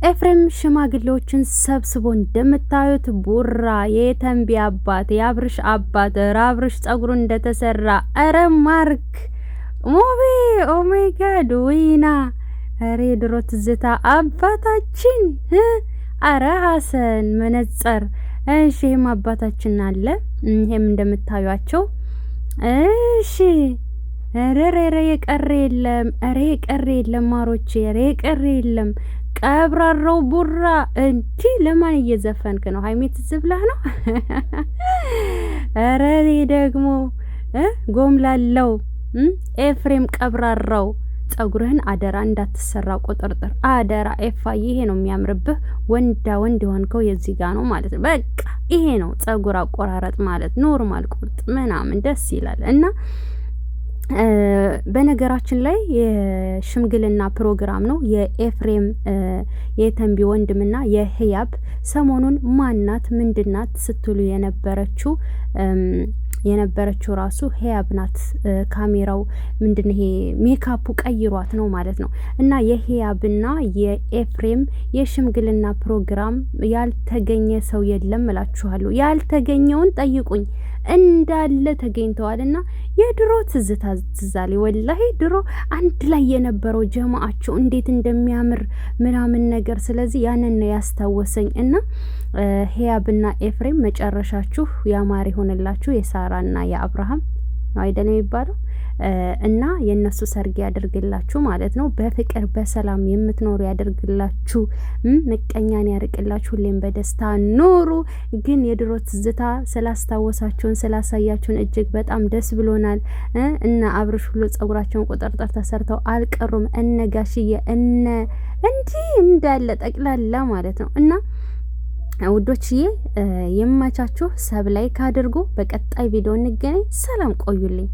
ኤፍሬም ሽማግሌዎችን ሰብስቦ እንደምታዩት ቡራ የተንቢ አባት የአብርሽ አባት አብርሽ ጸጉሩ እንደተሰራ አረ ማርክ ሞቤ ኦ ማይ ጋድ ዊና አሬ ድሮ ትዝታ አባታችን አረ ሀሰን መነጸር እሺ ይሄም አባታችን አለ። ይሄም እንደምታዩአቸው እሺ ረረረ የቀረ የለም። አረ የቀረ የለም ማሮቼ አረ የቀረ የለም። ቀብራራው ቡራ እንጂ ለማን እየዘፈንክ ነው? ሀይሜት ዝብላህ ነው። አረ ደግሞ ጎምላለው ኤፍሬም ቀብራራው ጸጉርህን አደራ እንዳትሰራ ቁጥርጥር አደራ ኤፋዬ። ይሄ ነው የሚያምርብህ። ወንዳ ወንድ የሆንከው የዚህ ጋር ነው ማለት ነው። በቃ ይሄ ነው ጸጉር አቆራረጥ ማለት ኖርማል ቁርጥ ምናምን ደስ ይላል እና በነገራችን ላይ የሽምግልና ፕሮግራም ነው የኤፍሬም የተንቢ ወንድምና የህያብ ሰሞኑን ማናት ምንድናት ስትሉ የነበረችው ራሱ ህያብ ናት። ካሜራው ምንድነው ይሄ ሜካፑ ቀይሯት ነው ማለት ነው። እና የህያብና የኤፍሬም የሽምግልና ፕሮግራም ያልተገኘ ሰው የለም እላችኋለሁ። ያልተገኘውን ጠይቁኝ እንዳለ ተገኝተዋልና የድሮ ትዝታ ትዛሌ ወላሂ ድሮ አንድ ላይ የነበረው ጀማዓቸው እንዴት እንደሚያምር ምናምን ነገር። ስለዚህ ያንን ነው ያስታወሰኝ እና ህያብና ኤፍሬም መጨረሻችሁ ያማረ ይሆንላችሁ። የሳራና የአብርሃም ነው አይደል የሚባለው? እና የነሱ ሰርግ ያደርግላችሁ ማለት ነው። በፍቅር በሰላም የምትኖሩ ያደርግላችሁ። ምቀኛን ያርቅላችሁ። ሁሌም በደስታ ኑሩ። ግን የድሮ ትዝታ ስላስታወሳችሁን ስላሳያችሁን እጅግ በጣም ደስ ብሎናል። እና አብርሽ ሁሉ ጸጉራቸውን ቁጥርጥር ተሰርተው አልቀሩም። እነ ጋሽዬ እንዲህ እንዳለ ጠቅላላ ማለት ነው። እና ውዶችዬ የማቻችሁ ሰብ ላይክ አድርጉ። በቀጣይ ቪዲዮ እንገናኝ። ሰላም ቆዩልኝ።